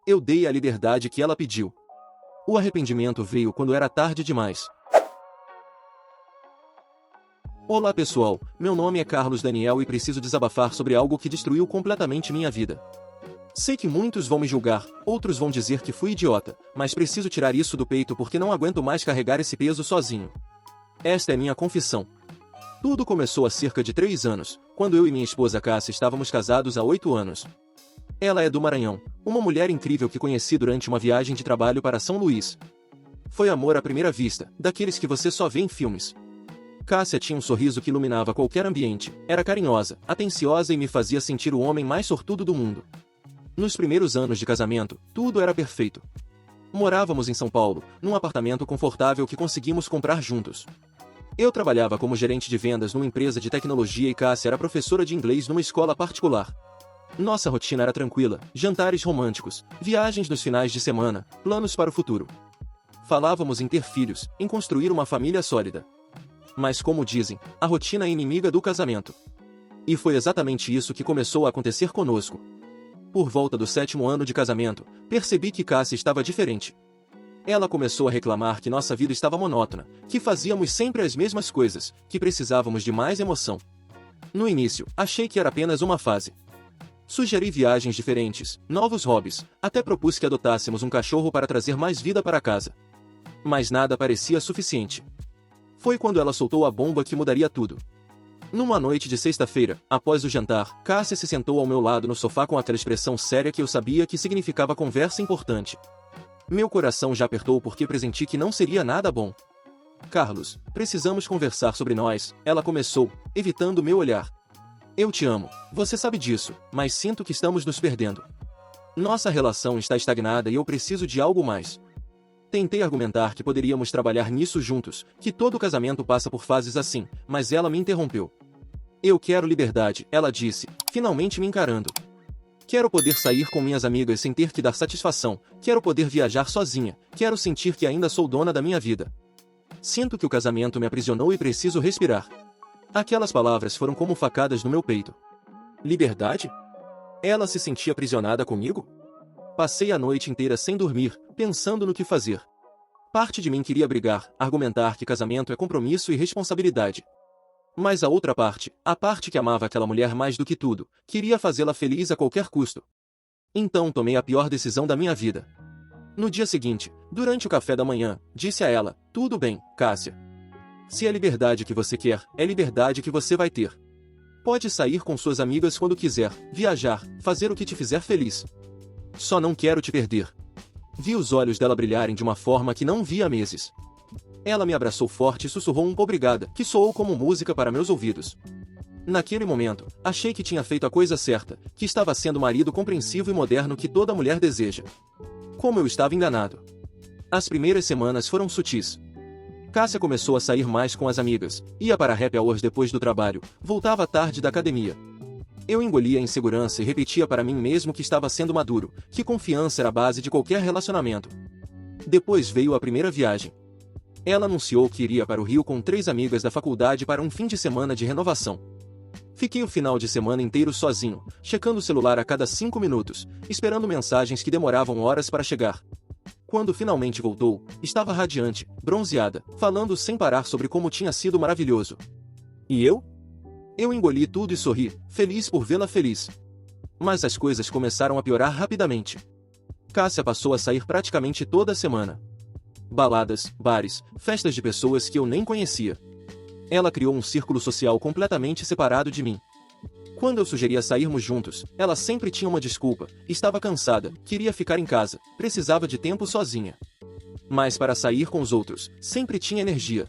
Eu dei a liberdade que ela pediu. O arrependimento veio quando era tarde demais. Olá pessoal, meu nome é Carlos Daniel e preciso desabafar sobre algo que destruiu completamente minha vida. Sei que muitos vão me julgar, outros vão dizer que fui idiota, mas preciso tirar isso do peito porque não aguento mais carregar esse peso sozinho. Esta é minha confissão. Tudo começou há cerca de 3 anos, quando eu e minha esposa Cássia estávamos casados há 8 anos. Ela é do Maranhão, uma mulher incrível que conheci durante uma viagem de trabalho para São Luís. Foi amor à primeira vista, daqueles que você só vê em filmes. Cássia tinha um sorriso que iluminava qualquer ambiente, era carinhosa, atenciosa e me fazia sentir o homem mais sortudo do mundo. Nos primeiros anos de casamento, tudo era perfeito. Morávamos em São Paulo, num apartamento confortável que conseguimos comprar juntos. Eu trabalhava como gerente de vendas numa empresa de tecnologia e Cássia era professora de inglês numa escola particular. Nossa rotina era tranquila, jantares românticos, viagens nos finais de semana, planos para o futuro. Falávamos em ter filhos, em construir uma família sólida. Mas como dizem, a rotina é inimiga do casamento. E foi exatamente isso que começou a acontecer conosco. Por volta do 7º ano de casamento, percebi que Cássia estava diferente. Ela começou a reclamar que nossa vida estava monótona, que fazíamos sempre as mesmas coisas, que precisávamos de mais emoção. No início, achei que era apenas uma fase. Sugeri viagens diferentes, novos hobbies, até propus que adotássemos um cachorro para trazer mais vida para casa. Mas nada parecia suficiente. Foi quando ela soltou a bomba que mudaria tudo. Numa noite de sexta-feira, após o jantar, Cássia se sentou ao meu lado no sofá com aquela expressão séria que eu sabia que significava conversa importante. Meu coração já apertou porque pressenti que não seria nada bom. Carlos, precisamos conversar sobre nós, ela começou, evitando meu olhar. Eu te amo, você sabe disso, mas sinto que estamos nos perdendo. Nossa relação está estagnada e eu preciso de algo mais. Tentei argumentar que poderíamos trabalhar nisso juntos, que todo casamento passa por fases assim, mas ela me interrompeu. Eu quero liberdade, ela disse, finalmente me encarando. Quero poder sair com minhas amigas sem ter que dar satisfação, quero poder viajar sozinha, quero sentir que ainda sou dona da minha vida. Sinto que o casamento me aprisionou e preciso respirar. Aquelas palavras foram como facadas no meu peito. Liberdade? Ela se sentia aprisionada comigo? Passei a noite inteira sem dormir, pensando no que fazer. Parte de mim queria brigar, argumentar que casamento é compromisso e responsabilidade. Mas a outra parte, a parte que amava aquela mulher mais do que tudo, queria fazê-la feliz a qualquer custo. Então tomei a pior decisão da minha vida. No dia seguinte, durante o café da manhã, disse a ela, tudo bem, Cássia. Se é liberdade que você quer, é liberdade que você vai ter. Pode sair com suas amigas quando quiser, viajar, fazer o que te fizer feliz. Só não quero te perder. Vi os olhos dela brilharem de uma forma que não via há meses. Ela me abraçou forte e sussurrou um obrigada, que soou como música para meus ouvidos. Naquele momento, achei que tinha feito a coisa certa, que estava sendo o marido compreensivo e moderno que toda mulher deseja. Como eu estava enganado. As primeiras semanas foram sutis. Cássia começou a sair mais com as amigas, ia para happy hours depois do trabalho, voltava tarde da academia. Eu engolia a insegurança e repetia para mim mesmo que estava sendo maduro, que confiança era a base de qualquer relacionamento. Depois veio a primeira viagem. Ela anunciou que iria para o Rio com 3 amigas da faculdade para um fim de semana de renovação. Fiquei o final de semana inteiro sozinho, checando o celular a cada 5 minutos, esperando mensagens que demoravam horas para chegar. Quando finalmente voltou, estava radiante, bronzeada, falando sem parar sobre como tinha sido maravilhoso. E eu? Eu engoli tudo e sorri, feliz por vê-la feliz. Mas as coisas começaram a piorar rapidamente. Cássia passou a sair praticamente toda semana. Baladas, bares, festas de pessoas que eu nem conhecia. Ela criou um círculo social completamente separado de mim. Quando eu sugeria sairmos juntos, ela sempre tinha uma desculpa, estava cansada, queria ficar em casa, precisava de tempo sozinha. Mas para sair com os outros, sempre tinha energia.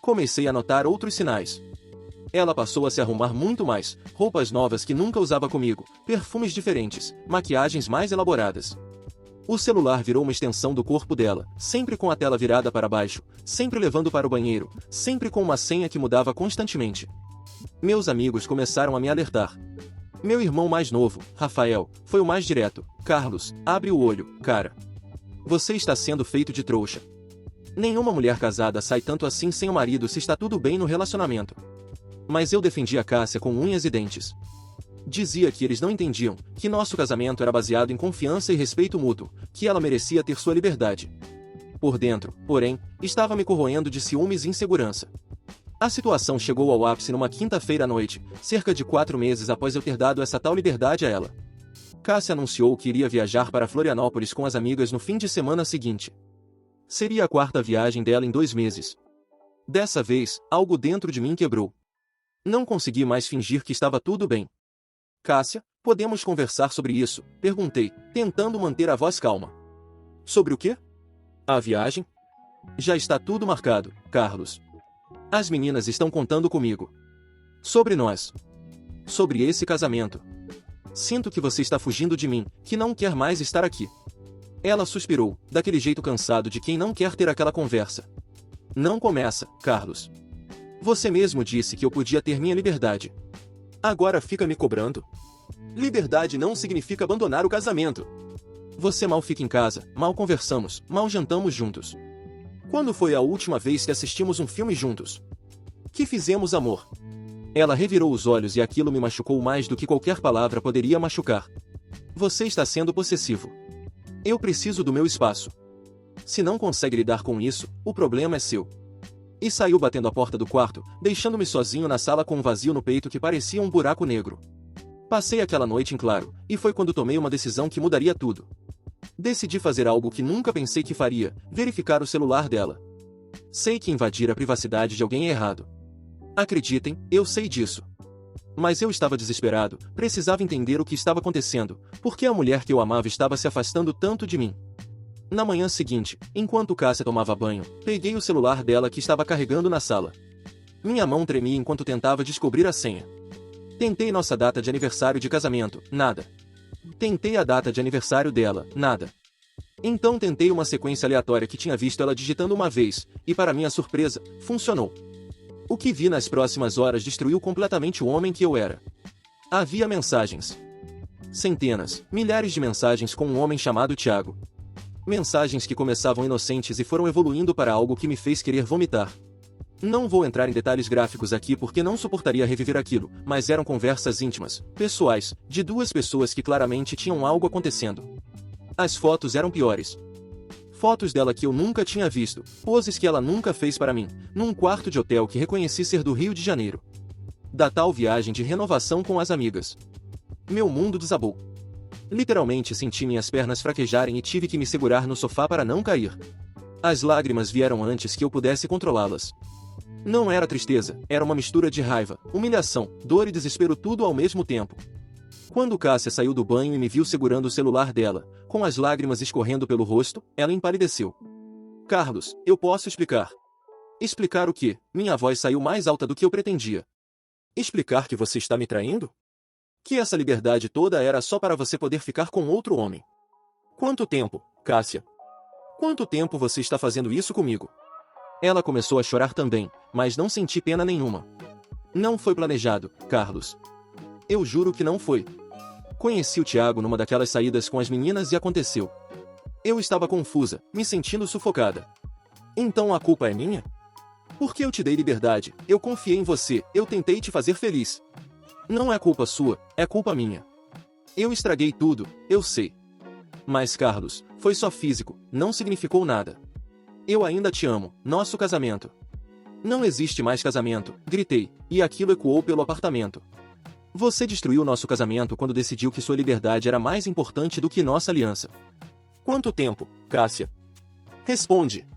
Comecei a notar outros sinais. Ela passou a se arrumar muito mais, roupas novas que nunca usava comigo, perfumes diferentes, maquiagens mais elaboradas. O celular virou uma extensão do corpo dela, sempre com a tela virada para baixo, sempre levando para o banheiro, sempre com uma senha que mudava constantemente. Meus amigos começaram a me alertar. Meu irmão mais novo, Rafael, foi o mais direto. Carlos, abre o olho, cara. Você está sendo feito de trouxa. Nenhuma mulher casada sai tanto assim sem o marido se está tudo bem no relacionamento. Mas eu defendi a Cássia com unhas e dentes. Dizia que eles não entendiam, que nosso casamento era baseado em confiança e respeito mútuo, que ela merecia ter sua liberdade. Por dentro, porém, estava me corroendo de ciúmes e insegurança. A situação chegou ao ápice numa quinta-feira à noite, cerca de 4 meses após eu ter dado essa tal liberdade a ela. Cássia anunciou que iria viajar para Florianópolis com as amigas no fim de semana seguinte. Seria a 4ª viagem dela em 2 meses. Dessa vez, algo dentro de mim quebrou. Não consegui mais fingir que estava tudo bem. Cássia, podemos conversar sobre isso? Perguntei, tentando manter a voz calma. Sobre o quê? A viagem? Já está tudo marcado, Carlos. As meninas estão contando comigo. Sobre nós. Sobre esse casamento. Sinto que você está fugindo de mim, que não quer mais estar aqui. Ela suspirou, daquele jeito cansado de quem não quer ter aquela conversa. Não começa, Carlos. Você mesmo disse que eu podia ter minha liberdade. Agora fica me cobrando? Liberdade não significa abandonar o casamento. Você mal fica em casa, mal conversamos, mal jantamos juntos. Quando foi a última vez que assistimos um filme juntos? Que fizemos amor? Ela revirou os olhos e aquilo me machucou mais do que qualquer palavra poderia machucar. Você está sendo possessivo. Eu preciso do meu espaço. Se não consegue lidar com isso, o problema é seu. E saiu batendo a porta do quarto, deixando-me sozinho na sala com um vazio no peito que parecia um buraco negro. Passei aquela noite em claro, e foi quando tomei uma decisão que mudaria tudo. Decidi fazer algo que nunca pensei que faria, verificar o celular dela. Sei que invadir a privacidade de alguém é errado. Acreditem, eu sei disso. Mas eu estava desesperado, precisava entender o que estava acontecendo, porque a mulher que eu amava estava se afastando tanto de mim. Na manhã seguinte, enquanto Cássia tomava banho, peguei o celular dela que estava carregando na sala. Minha mão tremia enquanto tentava descobrir a senha. Tentei nossa data de aniversário de casamento, nada. Tentei a data de aniversário dela, nada. Então tentei uma sequência aleatória que tinha visto ela digitando uma vez, e para minha surpresa, funcionou. O que vi nas próximas horas destruiu completamente o homem que eu era. Havia mensagens. Centenas, milhares de mensagens com um homem chamado Thiago. Mensagens que começavam inocentes e foram evoluindo para algo que me fez querer vomitar. Não vou entrar em detalhes gráficos aqui porque não suportaria reviver aquilo, mas eram conversas íntimas, pessoais, de 2 pessoas que claramente tinham algo acontecendo. As fotos eram piores. Fotos dela que eu nunca tinha visto, poses que ela nunca fez para mim, num quarto de hotel que reconheci ser do Rio de Janeiro. Da tal viagem de renovação com as amigas. Meu mundo desabou. Literalmente senti minhas pernas fraquejarem e tive que me segurar no sofá para não cair. As lágrimas vieram antes que eu pudesse controlá-las. Não era tristeza, era uma mistura de raiva, humilhação, dor e desespero tudo ao mesmo tempo. Quando Cássia saiu do banho e me viu segurando o celular dela, com as lágrimas escorrendo pelo rosto, ela empalideceu. Carlos, eu posso explicar. Explicar o quê? Minha voz saiu mais alta do que eu pretendia. Explicar que você está me traindo? Que essa liberdade toda era só para você poder ficar com outro homem. Quanto tempo, Cássia? Quanto tempo você está fazendo isso comigo? Ela começou a chorar também, mas não senti pena nenhuma. Não foi planejado, Carlos. Eu juro que não foi. Conheci o Thiago numa daquelas saídas com as meninas e aconteceu. Eu estava confusa, me sentindo sufocada. Então a culpa é minha? Porque eu te dei liberdade, eu confiei em você, eu tentei te fazer feliz. Não é culpa sua, é culpa minha. Eu estraguei tudo, eu sei. Mas Carlos, foi só físico, não significou nada. Eu ainda te amo, nosso casamento. Não existe mais casamento, gritei, e aquilo ecoou pelo apartamento. Você destruiu nosso casamento quando decidiu que sua liberdade era mais importante do que nossa aliança. Quanto tempo, Cássia? Responde.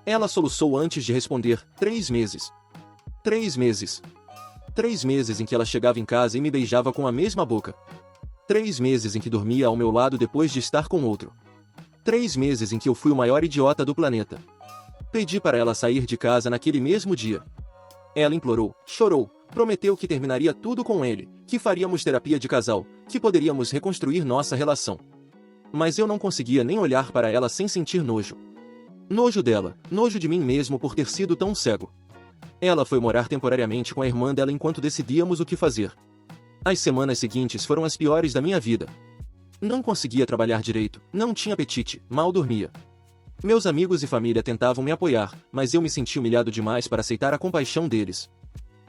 Ela soluçou antes de responder, 3 meses. 3 meses. 3 meses em que ela chegava em casa e me beijava com a mesma boca. 3 meses em que dormia ao meu lado depois de estar com outro. 3 meses em que eu fui o maior idiota do planeta. Pedi para ela sair de casa naquele mesmo dia. Ela implorou, chorou, prometeu que terminaria tudo com ele, que faríamos terapia de casal, que poderíamos reconstruir nossa relação. Mas eu não conseguia nem olhar para ela sem sentir nojo. Nojo dela, nojo de mim mesmo por ter sido tão cego. Ela foi morar temporariamente com a irmã dela enquanto decidíamos o que fazer. As semanas seguintes foram as piores da minha vida. Não conseguia trabalhar direito, não tinha apetite, mal dormia. Meus amigos e família tentavam me apoiar, mas eu me senti humilhado demais para aceitar a compaixão deles.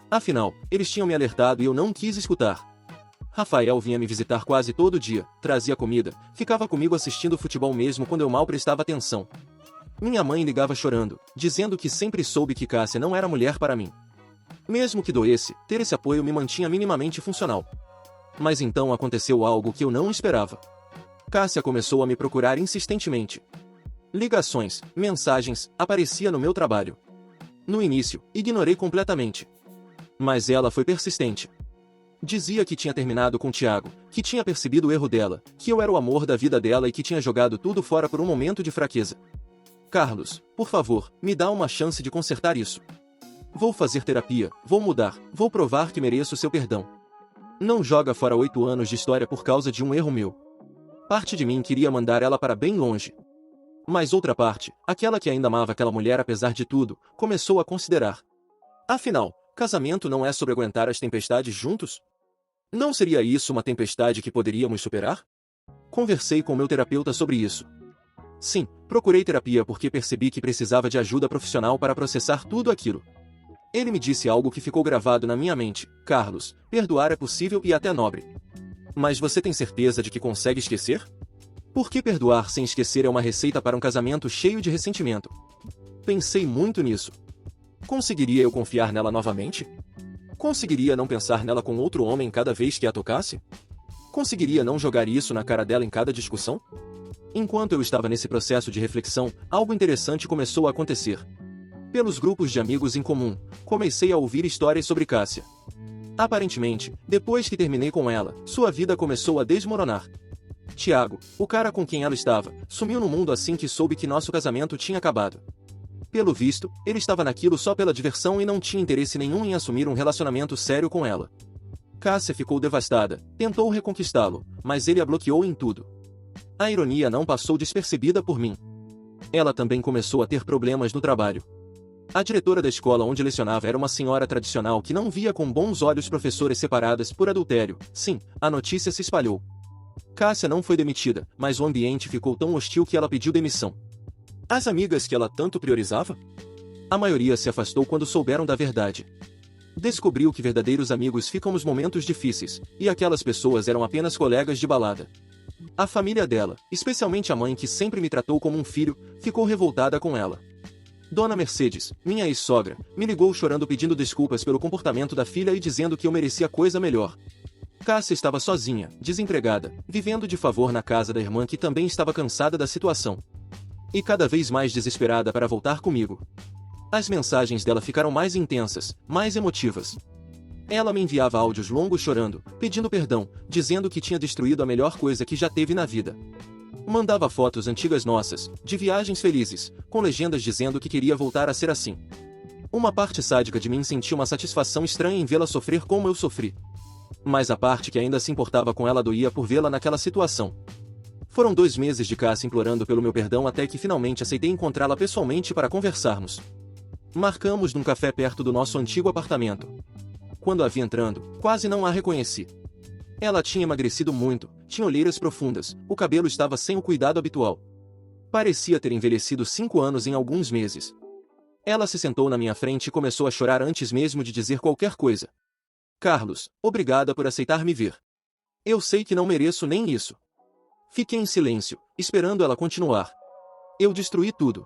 Afinal, eles tinham me alertado e eu não quis escutar. Rafael vinha me visitar quase todo dia, trazia comida, ficava comigo assistindo futebol mesmo quando eu mal prestava atenção. Minha mãe ligava chorando, dizendo que sempre soube que Cássia não era mulher para mim. Mesmo que doesse, ter esse apoio me mantinha minimamente funcional. Mas então aconteceu algo que eu não esperava. Cássia começou a me procurar insistentemente. Ligações, mensagens, aparecia no meu trabalho. No início, ignorei completamente. Mas ela foi persistente. Dizia que tinha terminado com Tiago, que tinha percebido o erro dela, que eu era o amor da vida dela e que tinha jogado tudo fora por um momento de fraqueza. Carlos, por favor, me dá uma chance de consertar isso. Vou fazer terapia, vou mudar, vou provar que mereço seu perdão. Não joga fora 8 anos de história por causa de um erro meu. Parte de mim queria mandar ela para bem longe. Mas outra parte, aquela que ainda amava aquela mulher apesar de tudo, começou a considerar. Afinal, casamento não é sobre aguentar as tempestades juntos? Não seria isso uma tempestade que poderíamos superar? Conversei com meu terapeuta sobre isso. Sim, procurei terapia porque percebi que precisava de ajuda profissional para processar tudo aquilo. Ele me disse algo que ficou gravado na minha mente. Carlos, perdoar é possível e até nobre. Mas você tem certeza de que consegue esquecer? Por que perdoar sem esquecer é uma receita para um casamento cheio de ressentimento? Pensei muito nisso. Conseguiria eu confiar nela novamente? Conseguiria não pensar nela com outro homem cada vez que a tocasse? Conseguiria não jogar isso na cara dela em cada discussão? Enquanto eu estava nesse processo de reflexão, algo interessante começou a acontecer. Pelos grupos de amigos em comum, comecei a ouvir histórias sobre Cássia. Aparentemente, depois que terminei com ela, sua vida começou a desmoronar. Tiago, o cara com quem ela estava, sumiu no mundo assim que soube que nosso casamento tinha acabado. Pelo visto, ele estava naquilo só pela diversão e não tinha interesse nenhum em assumir um relacionamento sério com ela. Cássia ficou devastada, tentou reconquistá-lo, mas ele a bloqueou em tudo. A ironia não passou despercebida por mim. Ela também começou a ter problemas no trabalho. A diretora da escola onde lecionava era uma senhora tradicional que não via com bons olhos professoras separadas por adultério. Sim, a notícia se espalhou. Cássia não foi demitida, mas o ambiente ficou tão hostil que ela pediu demissão. As amigas que ela tanto priorizava? A maioria se afastou quando souberam da verdade. Descobriu que verdadeiros amigos ficam nos momentos difíceis, e aquelas pessoas eram apenas colegas de balada. A família dela, especialmente a mãe que sempre me tratou como um filho, ficou revoltada com ela. Dona Mercedes, minha ex-sogra, me ligou chorando pedindo desculpas pelo comportamento da filha e dizendo que eu merecia coisa melhor. Cássia estava sozinha, desempregada, vivendo de favor na casa da irmã que também estava cansada da situação. E cada vez mais desesperada para voltar comigo. As mensagens dela ficaram mais intensas, mais emotivas. Ela me enviava áudios longos chorando, pedindo perdão, dizendo que tinha destruído a melhor coisa que já teve na vida. Mandava fotos antigas nossas, de viagens felizes, com legendas dizendo que queria voltar a ser assim. Uma parte sádica de mim sentia uma satisfação estranha em vê-la sofrer como eu sofri. Mas a parte que ainda se importava com ela doía por vê-la naquela situação. Foram 2 meses de Cássia implorando pelo meu perdão até que finalmente aceitei encontrá-la pessoalmente para conversarmos. Marcamos num café perto do nosso antigo apartamento. Quando a vi entrando, quase não a reconheci. Ela tinha emagrecido muito, tinha olheiras profundas, o cabelo estava sem o cuidado habitual. Parecia ter envelhecido 5 anos em alguns meses. Ela se sentou na minha frente e começou a chorar antes mesmo de dizer qualquer coisa. Carlos, obrigada por aceitar me ver. Eu sei que não mereço nem isso. Fiquei em silêncio, esperando ela continuar. Eu destruí tudo.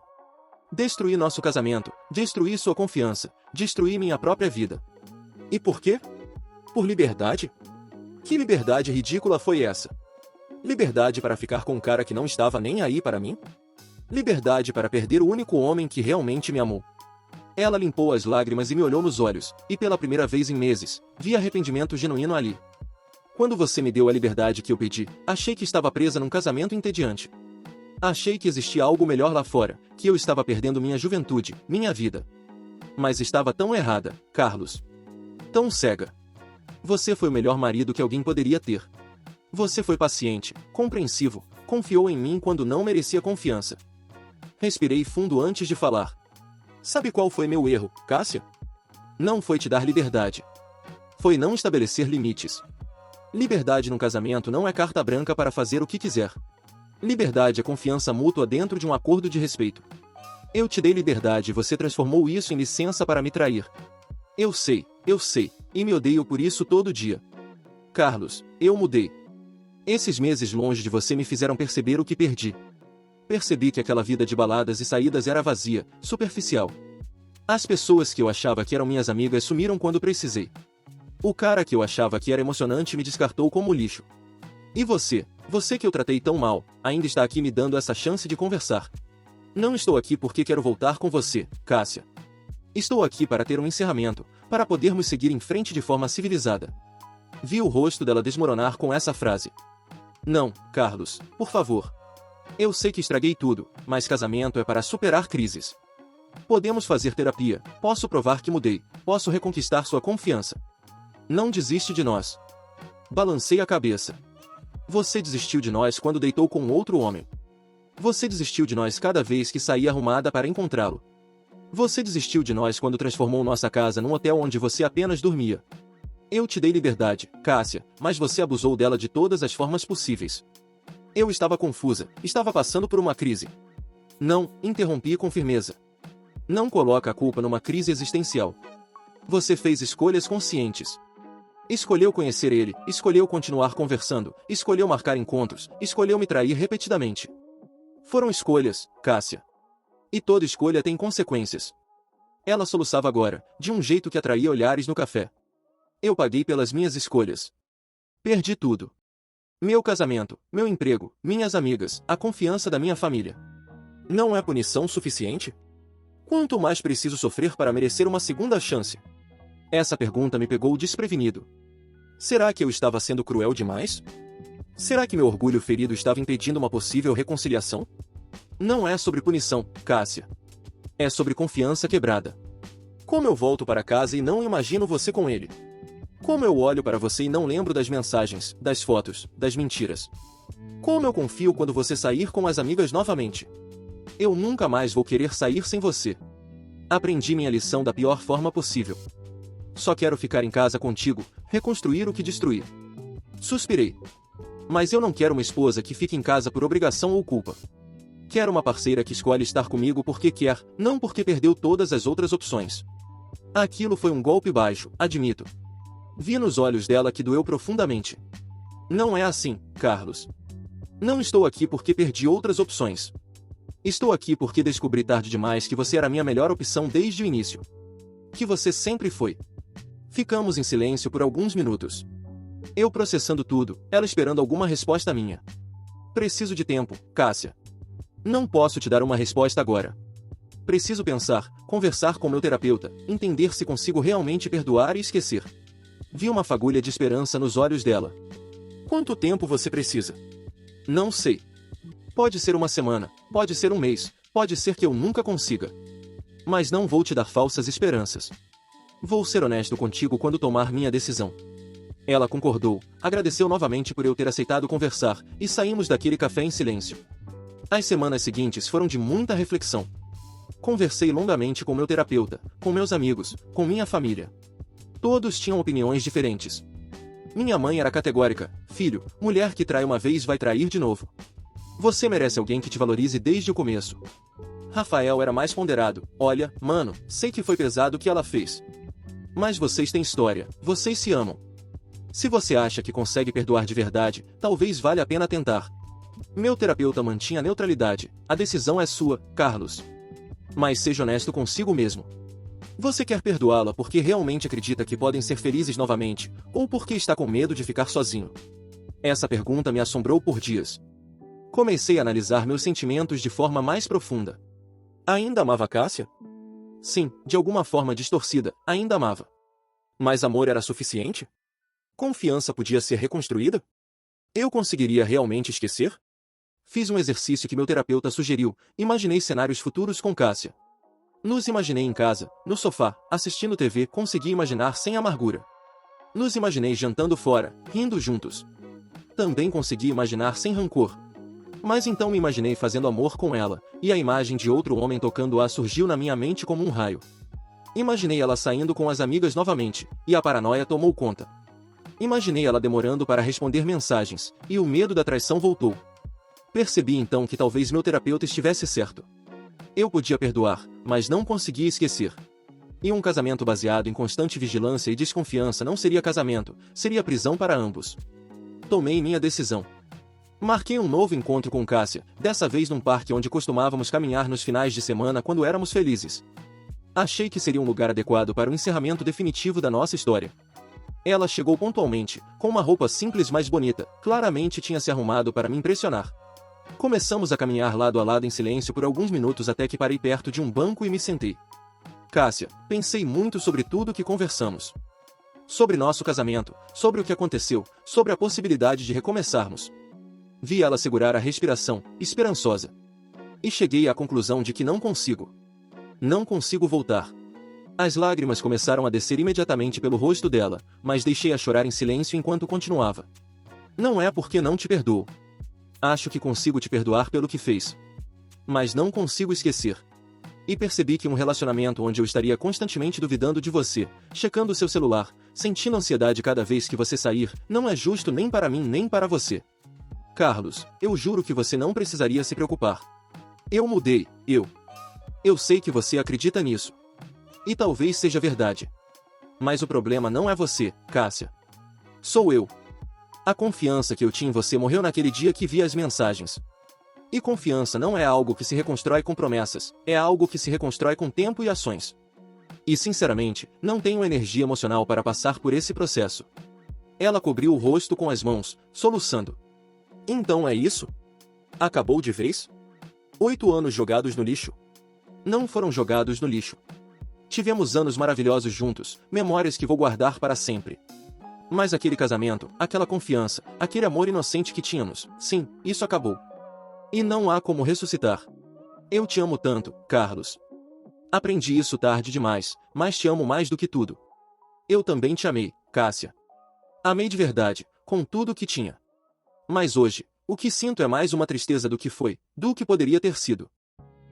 Destruí nosso casamento, destruí sua confiança, destruí minha própria vida. E por quê? Por liberdade? Que liberdade ridícula foi essa? Liberdade para ficar com um cara que não estava nem aí para mim? Liberdade para perder o único homem que realmente me amou. Ela limpou as lágrimas e me olhou nos olhos, e pela primeira vez em meses, vi arrependimento genuíno ali. Quando você me deu a liberdade que eu pedi, achei que estava presa num casamento entediante. Achei que existia algo melhor lá fora, que eu estava perdendo minha juventude, minha vida. Mas estava tão errada, Carlos. Tão cega. Você foi o melhor marido que alguém poderia ter. Você foi paciente, compreensivo, confiou em mim quando não merecia confiança. Respirei fundo antes de falar. Sabe qual foi meu erro, Cássia? Não foi te dar liberdade. Foi não estabelecer limites. Liberdade num casamento não é carta branca para fazer o que quiser. Liberdade é confiança mútua dentro de um acordo de respeito. Eu te dei liberdade e você transformou isso em licença para me trair. Eu sei, e me odeio por isso todo dia. Carlos, eu mudei. Esses meses longe de você me fizeram perceber o que perdi. Percebi que aquela vida de baladas e saídas era vazia, superficial. As pessoas que eu achava que eram minhas amigas sumiram quando precisei. O cara que eu achava que era emocionante me descartou como lixo. E você que eu tratei tão mal, ainda está aqui me dando essa chance de conversar. Não estou aqui porque quero voltar com você, Cássia. Estou aqui para ter um encerramento, para podermos seguir em frente de forma civilizada. Vi o rosto dela desmoronar com essa frase. Não, Carlos, por favor. Eu sei que estraguei tudo, mas casamento é para superar crises. Podemos fazer terapia, posso provar que mudei, posso reconquistar sua confiança. Não desiste de nós. Balancei a cabeça. Você desistiu de nós quando deitou com outro homem. Você desistiu de nós cada vez que saía arrumada para encontrá-lo. Você desistiu de nós quando transformou nossa casa num hotel onde você apenas dormia. Eu te dei liberdade, Cássia, mas você abusou dela de todas as formas possíveis. Eu estava confusa, estava passando por uma crise. Não, interrompi com firmeza. Não coloca a culpa numa crise existencial. Você fez escolhas conscientes. Escolheu conhecer ele, escolheu continuar conversando, escolheu marcar encontros, escolheu me trair repetidamente. Foram escolhas, Cássia. E toda escolha tem consequências. Ela soluçava agora, de um jeito que atraía olhares no café. Eu paguei pelas minhas escolhas. Perdi tudo. Meu casamento, meu emprego, minhas amigas, a confiança da minha família. Não é punição suficiente? Quanto mais preciso sofrer para merecer uma segunda chance? Essa pergunta me pegou desprevenido. Será que eu estava sendo cruel demais? Será que meu orgulho ferido estava impedindo uma possível reconciliação? Não é sobre punição, Cássia. É sobre confiança quebrada. Como eu volto para casa e não imagino você com ele? Como eu olho para você e não lembro das mensagens, das fotos, das mentiras? Como eu confio quando você sair com as amigas novamente? Eu nunca mais vou querer sair sem você. Aprendi minha lição da pior forma possível. Só quero ficar em casa contigo, reconstruir o que destruí. Suspirei. Mas eu não quero uma esposa que fique em casa por obrigação ou culpa. Quero uma parceira que escolhe estar comigo porque quer, não porque perdeu todas as outras opções. Aquilo foi um golpe baixo, admito. Vi nos olhos dela que doeu profundamente. Não é assim, Carlos. Não estou aqui porque perdi outras opções. Estou aqui porque descobri tarde demais que você era a minha melhor opção desde o início. Que você sempre foi. Ficamos em silêncio por alguns minutos. Eu processando tudo, ela esperando alguma resposta minha. Preciso de tempo, Cássia. Não posso te dar uma resposta agora. Preciso pensar, conversar com meu terapeuta, entender se consigo realmente perdoar e esquecer. Vi uma fagulha de esperança nos olhos dela. Quanto tempo você precisa? Não sei. Pode ser uma semana, pode ser um mês, pode ser que eu nunca consiga. Mas não vou te dar falsas esperanças. Vou ser honesto contigo quando tomar minha decisão. Ela concordou, agradeceu novamente por eu ter aceitado conversar, e saímos daquele café em silêncio. As semanas seguintes foram de muita reflexão. Conversei longamente com meu terapeuta, com meus amigos, com minha família. Todos tinham opiniões diferentes. Minha mãe era categórica: filho, mulher que trai uma vez vai trair de novo. Você merece alguém que te valorize desde o começo. Rafael era mais ponderado: olha, mano, sei que foi pesado o que ela fez. Mas vocês têm história, vocês se amam. Se você acha que consegue perdoar de verdade, talvez valha a pena tentar. Meu terapeuta mantinha a neutralidade: a decisão é sua, Carlos. Mas seja honesto consigo mesmo. Você quer perdoá-la porque realmente acredita que podem ser felizes novamente, ou porque está com medo de ficar sozinho? Essa pergunta me assombrou por dias. Comecei a analisar meus sentimentos de forma mais profunda. Ainda amava Cássia? Sim, de alguma forma distorcida, ainda amava. Mas amor era suficiente? Confiança podia ser reconstruída? Eu conseguiria realmente esquecer? Fiz um exercício que meu terapeuta sugeriu, imaginei cenários futuros com Cássia. Nos imaginei em casa, no sofá, assistindo TV, consegui imaginar sem amargura. Nos imaginei jantando fora, rindo juntos. Também consegui imaginar sem rancor. Mas então me imaginei fazendo amor com ela, e a imagem de outro homem tocando-a surgiu na minha mente como um raio. Imaginei ela saindo com as amigas novamente, e a paranoia tomou conta. Imaginei ela demorando para responder mensagens, e o medo da traição voltou. Percebi então que talvez meu terapeuta estivesse certo. Eu podia perdoar, mas não conseguia esquecer. E um casamento baseado em constante vigilância e desconfiança não seria casamento, seria prisão para ambos. Tomei minha decisão. Marquei um novo encontro com Cássia, dessa vez num parque onde costumávamos caminhar nos finais de semana quando éramos felizes. Achei que seria um lugar adequado para o encerramento definitivo da nossa história. Ela chegou pontualmente, com uma roupa simples mas bonita, claramente tinha se arrumado para me impressionar. Começamos a caminhar lado a lado em silêncio por alguns minutos até que parei perto de um banco e me sentei. Cássia, pensei muito sobre tudo que conversamos. Sobre nosso casamento, sobre o que aconteceu, sobre a possibilidade de recomeçarmos. Vi ela segurar a respiração, esperançosa. E cheguei à conclusão de que não consigo. Não consigo voltar. As lágrimas começaram a descer imediatamente pelo rosto dela, mas deixei-a chorar em silêncio enquanto continuava. Não é porque não te perdoo. Acho que consigo te perdoar pelo que fez. Mas não consigo esquecer. E percebi que um relacionamento onde eu estaria constantemente duvidando de você, checando seu celular, sentindo ansiedade cada vez que você sair, não é justo nem para mim nem para você. Carlos, eu juro que você não precisaria se preocupar. Eu mudei, Eu sei que você acredita nisso. E talvez seja verdade. Mas o problema não é você, Cássia. Sou eu. A confiança que eu tinha em você morreu naquele dia que vi as mensagens. E confiança não é algo que se reconstrói com promessas, é algo que se reconstrói com tempo e ações. E sinceramente, não tenho energia emocional para passar por esse processo. Ela cobriu o rosto com as mãos, soluçando. Então é isso? Acabou de vez? 8 anos jogados no lixo. Não foram jogados no lixo. Tivemos anos maravilhosos juntos, memórias que vou guardar para sempre. Mas aquele casamento, aquela confiança, aquele amor inocente que tínhamos, sim, isso acabou. E não há como ressuscitar. Eu te amo tanto, Carlos. Aprendi isso tarde demais, mas te amo mais do que tudo. Eu também te amei, Cássia. Amei de verdade, com tudo o que tinha. Mas hoje, o que sinto é mais uma tristeza do que foi, do que poderia ter sido.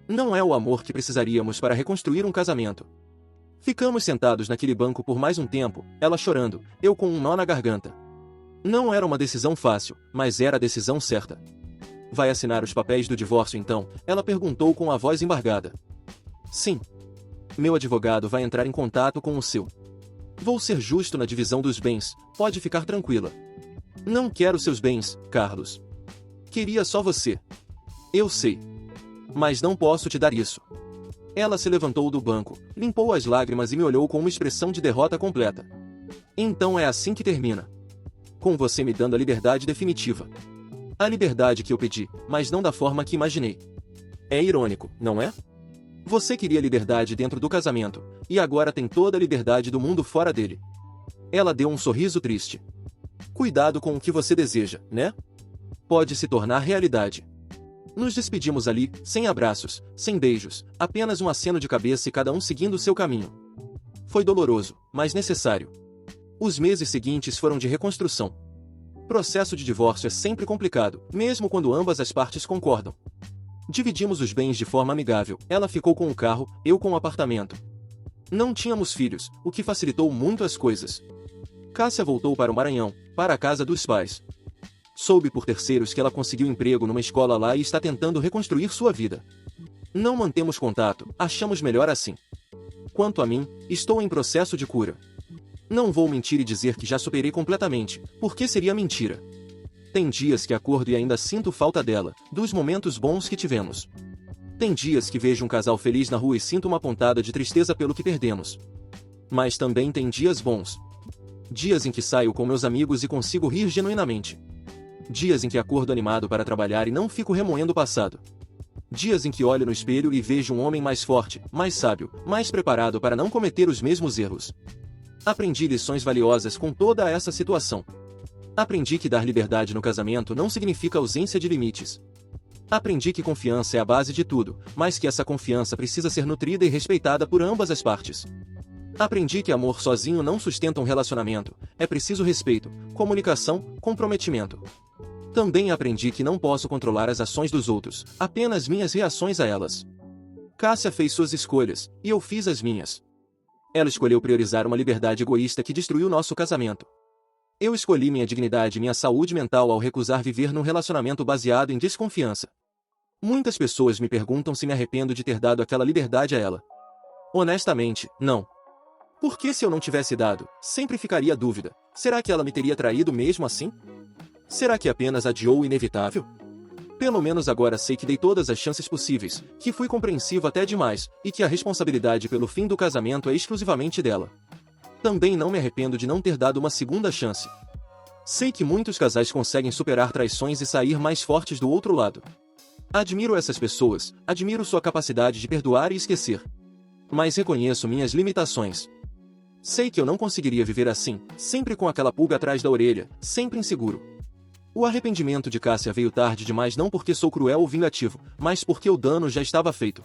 Não é o amor que precisaríamos para reconstruir um casamento. Ficamos sentados naquele banco por mais um tempo, ela chorando, eu com um nó na garganta. Não era uma decisão fácil, mas era a decisão certa. Vai assinar os papéis do divórcio então? Ela perguntou com a voz embargada. Sim. Meu advogado vai entrar em contato com o seu. Vou ser justo na divisão dos bens, pode ficar tranquila. Não quero seus bens, Carlos. Queria só você. Eu sei. Mas não posso te dar isso. Ela se levantou do banco, limpou as lágrimas e me olhou com uma expressão de derrota completa. Então é assim que termina. Com você me dando a liberdade definitiva. A liberdade que eu pedi, mas não da forma que imaginei. É irônico, não é? Você queria liberdade dentro do casamento, e agora tem toda a liberdade do mundo fora dele. Ela deu um sorriso triste. Cuidado com o que você deseja, né? Pode se tornar realidade. Nos despedimos ali, sem abraços, sem beijos, apenas um aceno de cabeça e cada um seguindo seu caminho. Foi doloroso, mas necessário. Os meses seguintes foram de reconstrução. Processo de divórcio é sempre complicado, mesmo quando ambas as partes concordam. Dividimos os bens de forma amigável, ela ficou com o carro, eu com o apartamento. Não tínhamos filhos, o que facilitou muito as coisas. Cássia voltou para o Maranhão, para a casa dos pais. Soube por terceiros que ela conseguiu emprego numa escola lá e está tentando reconstruir sua vida. Não mantemos contato, achamos melhor assim. Quanto a mim, estou em processo de cura. Não vou mentir e dizer que já superei completamente, porque seria mentira. Tem dias que acordo e ainda sinto falta dela, dos momentos bons que tivemos. Tem dias que vejo um casal feliz na rua e sinto uma pontada de tristeza pelo que perdemos. Mas também tem dias bons. Dias em que saio com meus amigos e consigo rir genuinamente. Dias em que acordo animado para trabalhar e não fico remoendo o passado. Dias em que olho no espelho e vejo um homem mais forte, mais sábio, mais preparado para não cometer os mesmos erros. Aprendi lições valiosas com toda essa situação. Aprendi que dar liberdade no casamento não significa ausência de limites. Aprendi que confiança é a base de tudo, mas que essa confiança precisa ser nutrida e respeitada por ambas as partes. Aprendi que amor sozinho não sustenta um relacionamento, é preciso respeito, comunicação, comprometimento. Também aprendi que não posso controlar as ações dos outros, apenas minhas reações a elas. Cássia fez suas escolhas, e eu fiz as minhas. Ela escolheu priorizar uma liberdade egoísta que destruiu nosso casamento. Eu escolhi minha dignidade e minha saúde mental ao recusar viver num relacionamento baseado em desconfiança. Muitas pessoas me perguntam se me arrependo de ter dado aquela liberdade a ela. Honestamente, não. Porque se eu não tivesse dado, sempre ficaria a dúvida: será que ela me teria traído mesmo assim? Será que apenas adiou o inevitável? Pelo menos agora sei que dei todas as chances possíveis, que fui compreensivo até demais, e que a responsabilidade pelo fim do casamento é exclusivamente dela. Também não me arrependo de não ter dado uma segunda chance. Sei que muitos casais conseguem superar traições e sair mais fortes do outro lado. Admiro essas pessoas, admiro sua capacidade de perdoar e esquecer. Mas reconheço minhas limitações. Sei que eu não conseguiria viver assim, sempre com aquela pulga atrás da orelha, sempre inseguro. O arrependimento de Cássia veio tarde demais, não porque sou cruel ou vingativo, mas porque o dano já estava feito.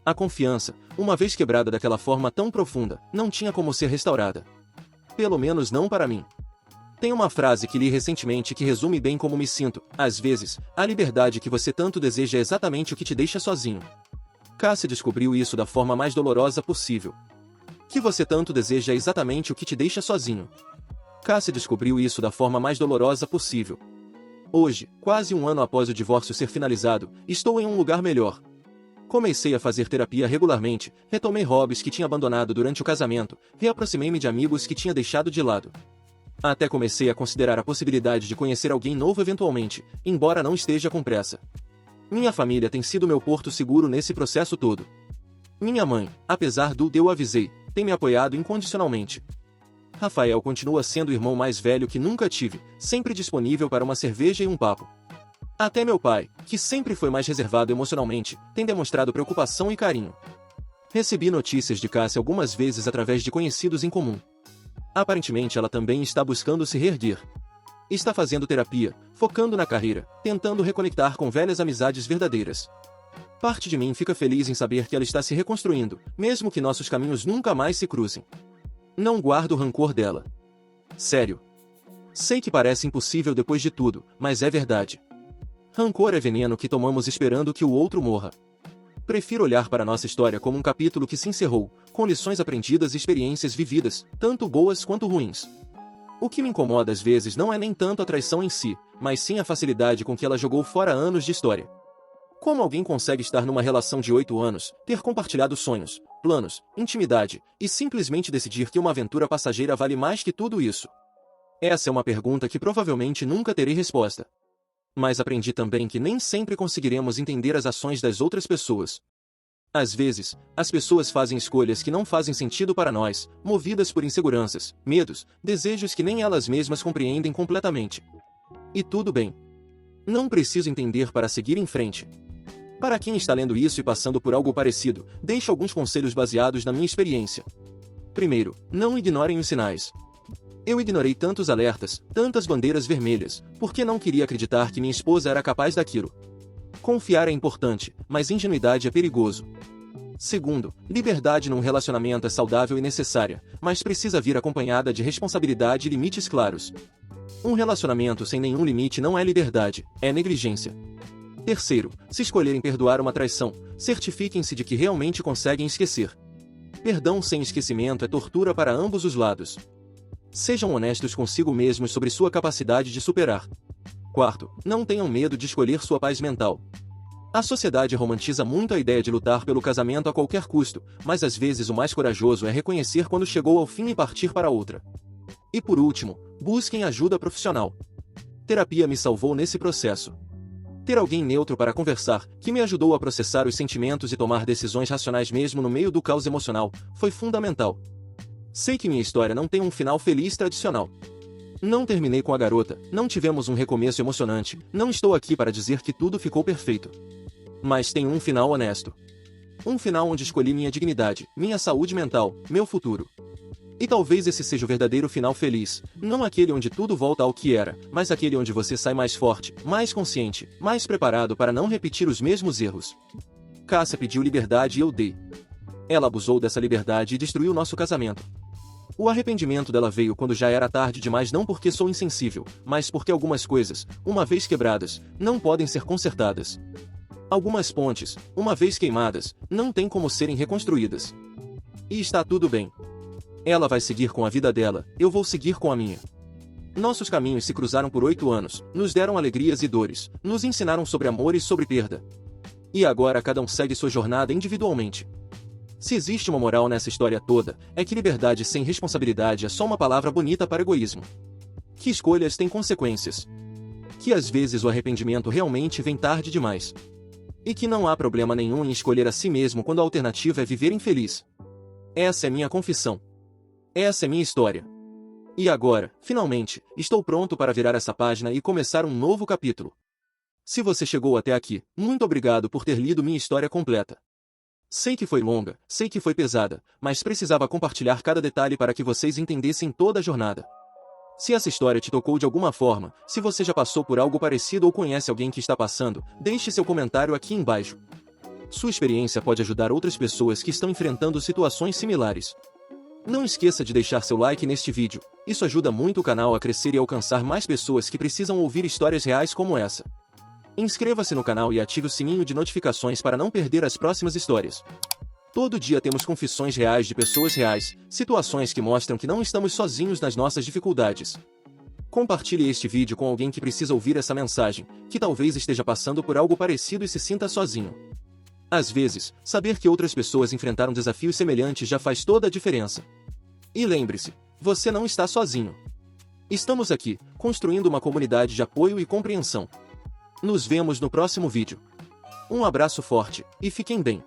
A confiança, uma vez quebrada daquela forma tão profunda, não tinha como ser restaurada. Pelo menos não para mim. Tem uma frase que li recentemente que resume bem como me sinto: às vezes, a liberdade que você tanto deseja é exatamente o que te deixa sozinho. Cássia descobriu isso da forma mais dolorosa possível. Que você tanto deseja é exatamente o que te deixa sozinho. Cássia descobriu isso da forma mais dolorosa possível. Hoje, quase um ano após o divórcio ser finalizado, estou em um lugar melhor. Comecei a fazer terapia regularmente, retomei hobbies que tinha abandonado durante o casamento, reaproximei-me de amigos que tinha deixado de lado. Até comecei a considerar a possibilidade de conhecer alguém novo eventualmente, embora não esteja com pressa. Minha família tem sido meu porto seguro nesse processo todo. Minha mãe, apesar do eu avisei, tem me apoiado incondicionalmente. Rafael continua sendo o irmão mais velho que nunca tive, sempre disponível para uma cerveja e um papo. Até meu pai, que sempre foi mais reservado emocionalmente, tem demonstrado preocupação e carinho. Recebi notícias de Cássia algumas vezes através de conhecidos em comum. Aparentemente ela também está buscando se reerguer. Está fazendo terapia, focando na carreira, tentando reconectar com velhas amizades verdadeiras. Parte de mim fica feliz em saber que ela está se reconstruindo, mesmo que nossos caminhos nunca mais se cruzem. Não guardo rancor dela. Sério. Sei que parece impossível depois de tudo, mas é verdade. Rancor é veneno que tomamos esperando que o outro morra. Prefiro olhar para nossa história como um capítulo que se encerrou, com lições aprendidas e experiências vividas, tanto boas quanto ruins. O que me incomoda às vezes não é nem tanto a traição em si, mas sim a facilidade com que ela jogou fora anos de história. Como alguém consegue estar numa relação de 8 anos, ter compartilhado sonhos, planos, intimidade, e simplesmente decidir que uma aventura passageira vale mais que tudo isso? Essa é uma pergunta que provavelmente nunca terei resposta. Mas aprendi também que nem sempre conseguiremos entender as ações das outras pessoas. Às vezes, as pessoas fazem escolhas que não fazem sentido para nós, movidas por inseguranças, medos, desejos que nem elas mesmas compreendem completamente. E tudo bem. Não preciso entender para seguir em frente. Para quem está lendo isso e passando por algo parecido, deixo alguns conselhos baseados na minha experiência. Primeiro, não ignorem os sinais. Eu ignorei tantos alertas, tantas bandeiras vermelhas, porque não queria acreditar que minha esposa era capaz daquilo. Confiar é importante, mas ingenuidade é perigoso. Segundo, liberdade num relacionamento é saudável e necessária, mas precisa vir acompanhada de responsabilidade e limites claros. Um relacionamento sem nenhum limite não é liberdade, é negligência. Terceiro, se escolherem perdoar uma traição, certifiquem-se de que realmente conseguem esquecer. Perdão sem esquecimento é tortura para ambos os lados. Sejam honestos consigo mesmos sobre sua capacidade de superar. Quarto, não tenham medo de escolher sua paz mental. A sociedade romantiza muito a ideia de lutar pelo casamento a qualquer custo, mas às vezes o mais corajoso é reconhecer quando chegou ao fim e partir para outra. E por último, busquem ajuda profissional. Terapia me salvou nesse processo. Ter alguém neutro para conversar, que me ajudou a processar os sentimentos e tomar decisões racionais mesmo no meio do caos emocional, foi fundamental. Sei que minha história não tem um final feliz tradicional. Não terminei com a garota, não tivemos um recomeço emocionante, não estou aqui para dizer que tudo ficou perfeito. Mas tem um final honesto. Um final onde escolhi minha dignidade, minha saúde mental, meu futuro. E talvez esse seja o verdadeiro final feliz, não aquele onde tudo volta ao que era, mas aquele onde você sai mais forte, mais consciente, mais preparado para não repetir os mesmos erros. Cássia pediu liberdade e eu dei. Ela abusou dessa liberdade e destruiu nosso casamento. O arrependimento dela veio quando já era tarde demais, não porque sou insensível, mas porque algumas coisas, uma vez quebradas, não podem ser consertadas. Algumas pontes, uma vez queimadas, não têm como serem reconstruídas. E está tudo bem. Ela vai seguir com a vida dela, eu vou seguir com a minha. Nossos caminhos se cruzaram por 8 anos, nos deram alegrias e dores, nos ensinaram sobre amor e sobre perda. E agora cada um segue sua jornada individualmente. Se existe uma moral nessa história toda, é que liberdade sem responsabilidade é só uma palavra bonita para egoísmo. Que escolhas têm consequências. Que às vezes o arrependimento realmente vem tarde demais. E que não há problema nenhum em escolher a si mesmo quando a alternativa é viver infeliz. Essa é minha confissão. Essa é minha história. E agora, finalmente, estou pronto para virar essa página e começar um novo capítulo. Se você chegou até aqui, muito obrigado por ter lido minha história completa. Sei que foi longa, sei que foi pesada, mas precisava compartilhar cada detalhe para que vocês entendessem toda a jornada. Se essa história te tocou de alguma forma, se você já passou por algo parecido ou conhece alguém que está passando, deixe seu comentário aqui embaixo. Sua experiência pode ajudar outras pessoas que estão enfrentando situações similares. Não esqueça de deixar seu like neste vídeo, isso ajuda muito o canal a crescer e alcançar mais pessoas que precisam ouvir histórias reais como essa. Inscreva-se no canal e ative o sininho de notificações para não perder as próximas histórias. Todo dia temos confissões reais de pessoas reais, situações que mostram que não estamos sozinhos nas nossas dificuldades. Compartilhe este vídeo com alguém que precisa ouvir essa mensagem, que talvez esteja passando por algo parecido e se sinta sozinho. Às vezes, saber que outras pessoas enfrentaram desafios semelhantes já faz toda a diferença. E lembre-se, você não está sozinho. Estamos aqui, construindo uma comunidade de apoio e compreensão. Nos vemos no próximo vídeo. Um abraço forte, e fiquem bem.